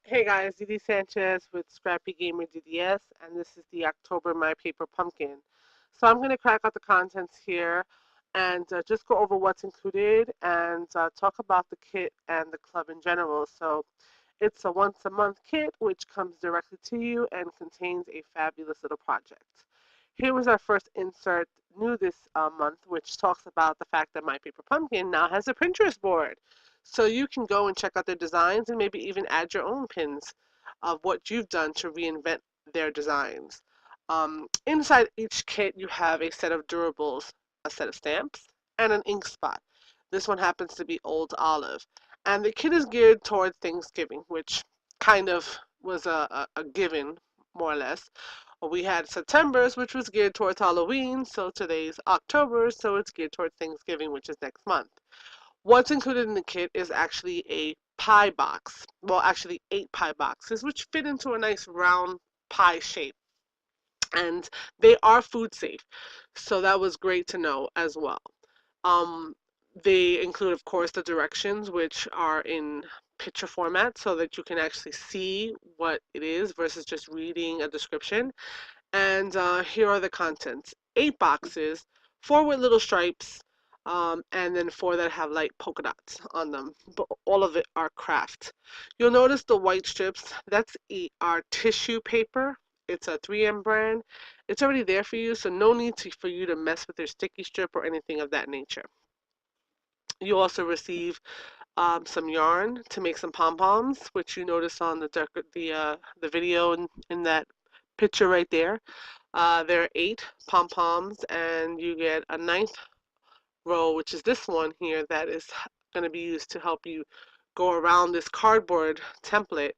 Hey guys, Didi Sanchez with Scrappy Gamer DDS, and this is the October My Paper Pumpkin. So I'm going to crack out the contents here and just go over what's included and talk about the kit and the club in general. So it's a once a month kit which comes directly to you and contains a fabulous little project. Here was our first insert new this month, which talks about the fact that My Paper Pumpkin now has a Pinterest board. So you can go and check out their designs and maybe even add your own pins of what you've done to reinvent their designs. Inside each kit, you have a set of durables, a set of stamps, and an ink spot. This one happens to be Old Olive. And the kit is geared towards Thanksgiving, which kind of was a given, more or less. We had September's, which was geared towards Halloween, so today's October, so it's geared towards Thanksgiving, which is next month. What's included in the kit is actually a pie box. Well, actually 8 pie boxes, which fit into a nice round pie shape. And they are food safe. So that was great to know as well. Um, they include, of course, the directions, which are in picture format so that you can actually see what it is versus just reading a description. And here are the contents. 8 boxes, 4 with little stripes, and then 4 that have like polka dots on them. But all of it are craft. You'll notice the white strips. That's our tissue paper. It's a 3M brand. It's already there for you, so no need for you to mess with your sticky strip or anything of that nature. You also receive some yarn to make some pom-poms, which you notice on the video in that picture right there. There are 8 pom-poms, and you get a ninth row, which is this one here, that is going to be used to help you go around this cardboard template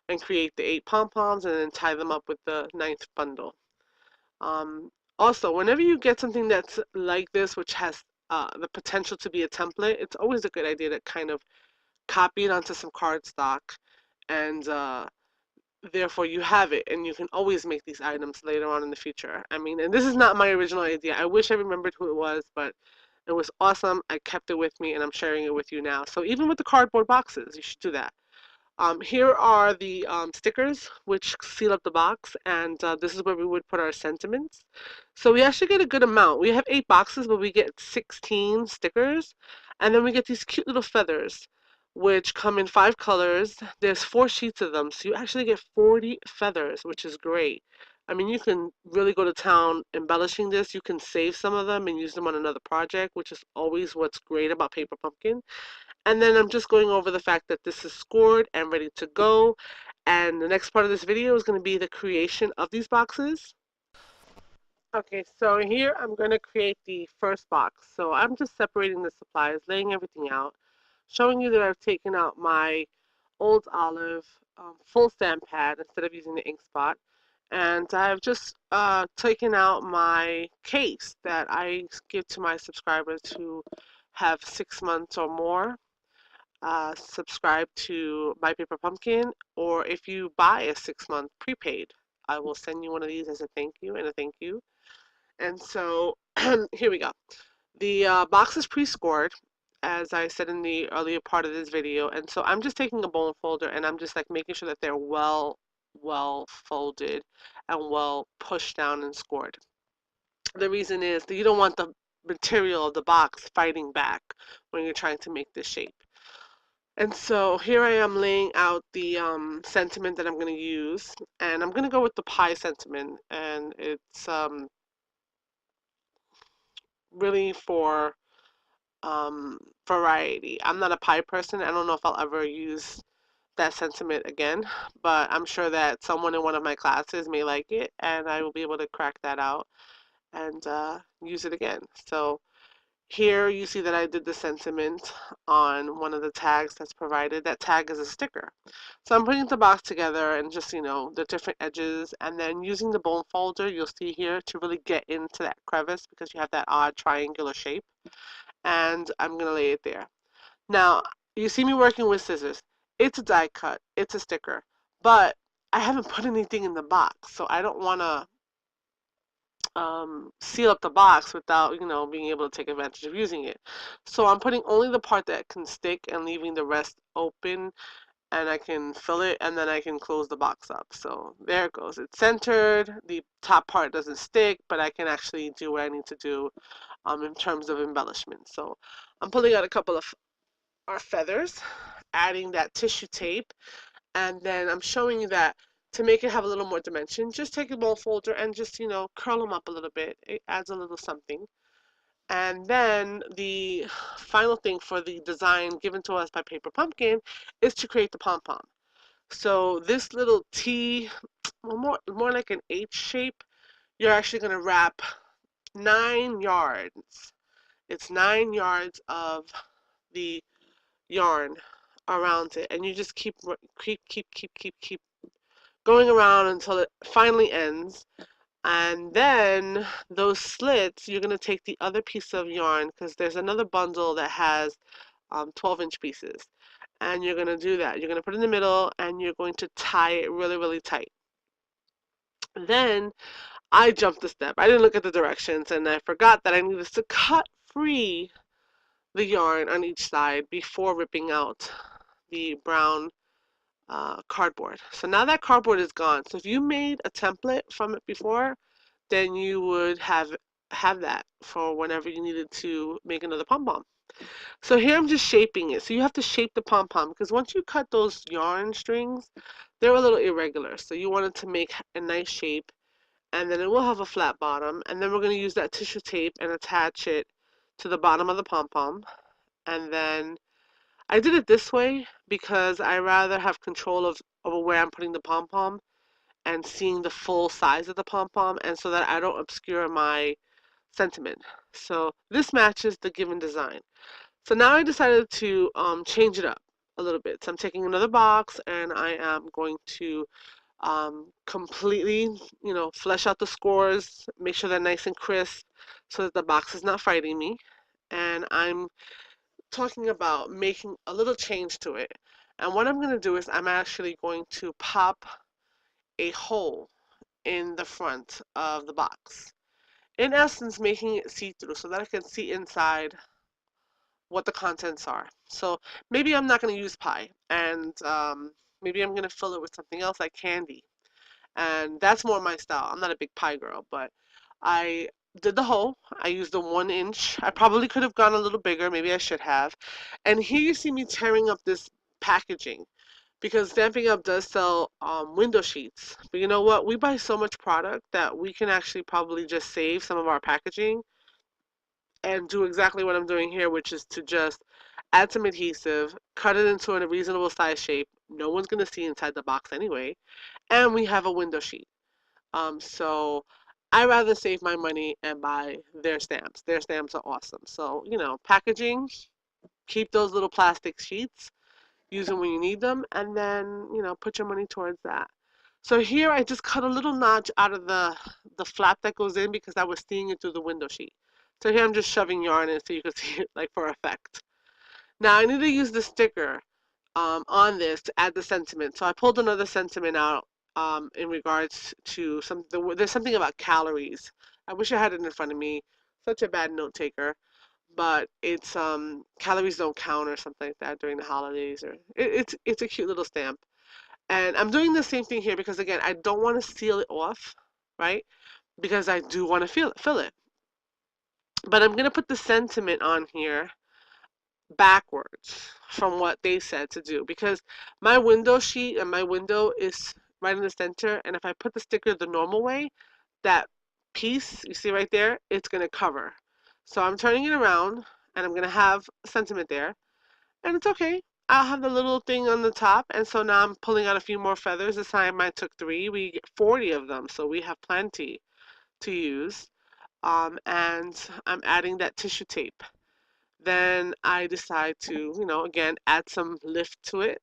and create the 8 pom-poms and then tie them up with the ninth bundle. Um, Also, whenever you get something that's like this, which has the potential to be a template, it's always a good idea to kind of copy it onto some cardstock and therefore you have it and you can always make these items later on in the future. I mean, and this is not my original idea. I wish I remembered who it was, but it was awesome. I kept it with me and I'm sharing it with you now. So even with the cardboard boxes, you should do that. Here are the stickers which seal up the box, and this is where we would put our sentiments. So we actually get a good amount. We have 8 boxes, but we get 16 stickers, and then we get these cute little feathers, which come in 5 colors. There's 4 sheets of them, so you actually get 40 feathers, which is great. I mean, you can really go to town embellishing this. You can save some of them and use them on another project, which is always what's great about Paper Pumpkin. And then I'm just going over the fact that this is scored and ready to go. And the next part of this video is going to be the creation of these boxes. Okay, so here I'm going to create the first box. So I'm just separating the supplies, laying everything out, showing you that I've taken out my Old Olive full stamp pad instead of using the ink spot. And I've just taken out my case that I give to my subscribers who have 6 months or more. Subscribe to My Paper Pumpkin, or if you buy a 6 month prepaid, I will send you one of these as a thank you and a thank you. And so here we go. The box is pre-scored, as I said in the earlier part of this video, and so I'm just taking a bone folder and I'm just like making sure that they're well folded and well pushed down and scored. The reason is that you don't want the material of the box fighting back when you're trying to make this shape. And so here I am laying out the sentiment that I'm going to use, and I'm going to go with the pie sentiment, and it's really for variety. I'm not a pie person. I don't know if I'll ever use that sentiment again, but I'm sure that someone in one of my classes may like it, and I will be able to crack that out and use it again. So here you see that I did the sentiment on one of the tags that's provided. That tag is a sticker. So I'm putting the box together and just, the different edges, and then using the bone folder you'll see here to really get into that crevice because you have that odd triangular shape. And I'm going to lay it there. Now, you see me working with scissors. It's a die cut. It's a sticker. But I haven't put anything in the box, so I don't want to seal up the box without, being able to take advantage of using it. So I'm putting only the part that can stick and leaving the rest open and I can fill it, and then I can close the box up. So there it goes. It's centered. The top part doesn't stick, but I can actually do what I need to do in terms of embellishment. So I'm pulling out a couple of our feathers, adding that tissue tape, and then I'm showing you that to make it have a little more dimension, just take a ball folder and just, curl them up a little bit. It adds a little something. And then the final thing for the design given to us by Paper Pumpkin is to create the pom-pom. So this little T, well, more like an H shape, you're actually going to wrap 9 yards. It's 9 yards of the yarn around it, and you just keep going around until it finally ends. And then those slits, you're going to take the other piece of yarn, because there's another bundle that has 12-inch pieces. And you're going to do that. You're going to put it in the middle, and you're going to tie it really, really tight. Then I jumped a step. I didn't look at the directions, and I forgot that I needed to cut free the yarn on each side before ripping out the brown cardboard. So now that cardboard is gone. So if you made a template from it before, then you would have that for whenever you needed to make another pom-pom. So here I'm just shaping it. So you have to shape the pom-pom, because once you cut those yarn strings, they're a little irregular. So you want it to make a nice shape, and then it will have a flat bottom. And then we're going to use that tissue tape and attach it to the bottom of the pom-pom. And then I did it this way because I rather have control of where I'm putting the pom-pom and seeing the full size of the pom-pom, and so that I don't obscure my sentiment. So this matches the given design. So now I decided to change it up a little bit. So I'm taking another box, and I am going to completely, flesh out the scores, make sure they're nice and crisp so that the box is not fighting me. And I'm talking about making a little change to it. And what I'm going to do is I'm actually going to pop a hole in the front of the box. In essence, making it see-through so that I can see inside what the contents are. So maybe I'm not going to use pie, and maybe I'm going to fill it with something else like candy. And that's more my style. I'm not a big pie girl, but I did the hole. I used the 1 inch. I probably could have gone a little bigger. Maybe I should have. And here you see me tearing up this packaging, because Stampin' Up does sell window sheets. But you know what? We buy so much product that we can actually probably just save some of our packaging and do exactly what I'm doing here, which is to just add some adhesive, cut it into a reasonable size shape. No one's going to see inside the box anyway. And we have a window sheet. So I rather save my money and buy their stamps. Their stamps are awesome. So, packaging, keep those little plastic sheets, use them when you need them, and then, put your money towards that. So here I just cut a little notch out of the flap that goes in, because I was seeing it through the window sheet. So here I'm just shoving yarn in so you can see it like for effect. Now I need to use the sticker on this to add the sentiment. So I pulled another sentiment out in regards to there's something about calories. I wish I had it in front of me. Such a bad note taker. But it's calories don't count or something like that during the holidays, or it's a cute little stamp. And I'm doing the same thing here because again I don't want to seal it off, right? Because I do want to fill it. But I'm gonna put the sentiment on here backwards from what they said to do, because my window sheet and my window is right in the center, and if I put the sticker the normal way, that piece you see right there, it's going to cover. So I'm turning it around, and I'm going to have sentiment there, and it's okay. I'll have the little thing on the top, and so now I'm pulling out a few more feathers. This time I took 3. We get 40 of them, so we have plenty to use. And I'm adding that tissue tape. Then I decide to, again, add some lift to it.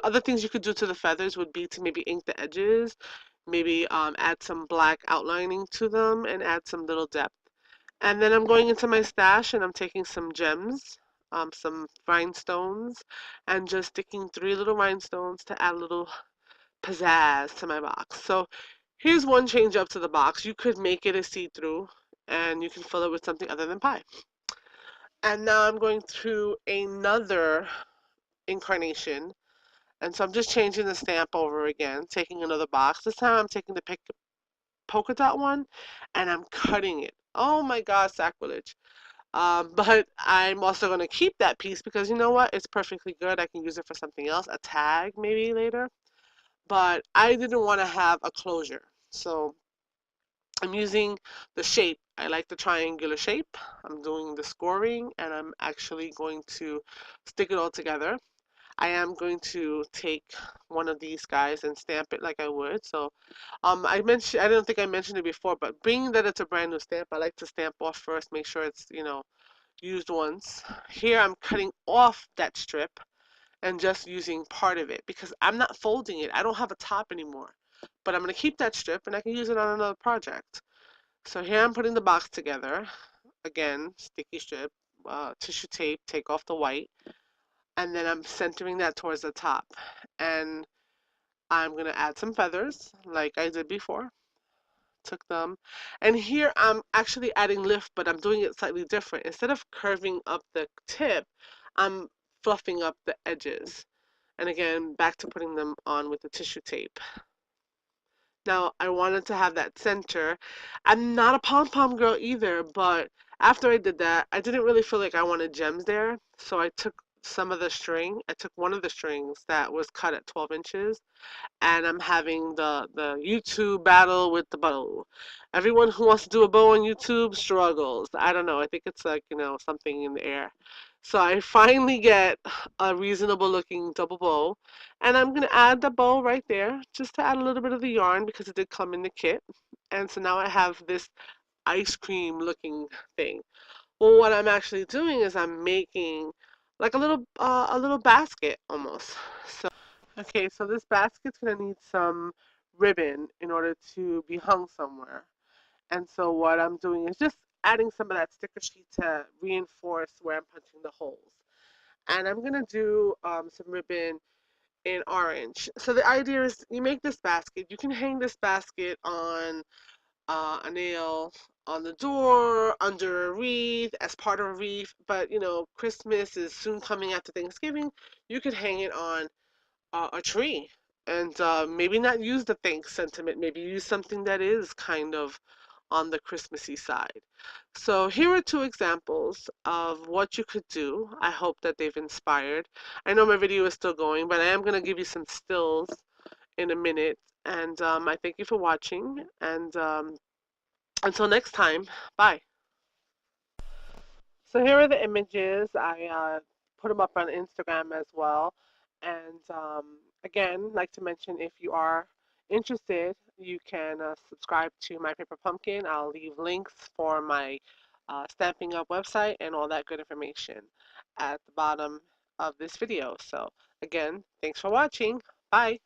Other things you could do to the feathers would be to maybe ink the edges, maybe add some black outlining to them, and add some little depth. And then I'm going into my stash, and I'm taking some gems, some rhinestones, and just sticking 3 little rhinestones to add a little pizzazz to my box. So here's one change up to the box. You could make it a see-through, and you can fill it with something other than pie. And now I'm going through another incarnation, And so I'm just changing the stamp over again, taking another box. This time I'm taking the polka dot one and I'm cutting it. Oh my God, sacrilege. But I'm also going to keep that piece because you know what? It's perfectly good. I can use it for something else, a tag maybe later. But I didn't want to have a closure. So I'm using the shape. I like the triangular shape. I'm doing the scoring and I'm actually going to stick it all together. I am going to take one of these guys and stamp it like I would. So I don't think I mentioned it before, but being that it's a brand new stamp, I like to stamp off first, make sure it's, used once. Here I'm cutting off that strip and just using part of it because I'm not folding it. I don't have a top anymore. But I'm going to keep that strip and I can use it on another project. So here I'm putting the box together. Again, sticky strip, tissue tape, take off the white, and then I'm centering that towards the top. And I'm going to add some feathers like I did before. Took them. And here I'm actually adding lift, but I'm doing it slightly different. Instead of curving up the tip, I'm fluffing up the edges. And again, back to putting them on with the tissue tape. Now, I wanted to have that center. I'm not a pom-pom girl either, but after I did that, I didn't really feel like I wanted gems there. So I took some of the string. I took one of the strings that was cut at 12 inches and I'm having the YouTube battle with the bow. Everyone who wants to do a bow on YouTube struggles. I don't know. I think it's like, something in the air. So I finally get a reasonable looking double bow. And I'm going to add the bow right there just to add a little bit of the yarn because it did come in the kit. And so now I have this ice cream looking thing. Well, what I'm actually doing is I'm making like a little basket almost. So okay, so this basket's gonna need some ribbon in order to be hung somewhere. And so what I'm doing is just adding some of that sticker sheet to reinforce where I'm punching the holes. And I'm gonna do some ribbon in orange. So the idea is you make this basket. You can hang this basket on a nail on the door, under a wreath, as part of a wreath. But Christmas is soon coming after Thanksgiving. You could hang it on a tree and maybe not use the thanks sentiment, maybe use something that is kind of on the Christmassy side. So here are two examples of what you could do. I hope that they've inspired. I know my video is still going, but I am going to give you some stills in a minute. And I thank you for watching. And until next time, bye. So here are the images. I put them up on Instagram as well. And again, like to mention if you are interested, you can subscribe to My Paper Pumpkin. I'll leave links for my Stamping Up website and all that good information at the bottom of this video. So again, thanks for watching. Bye.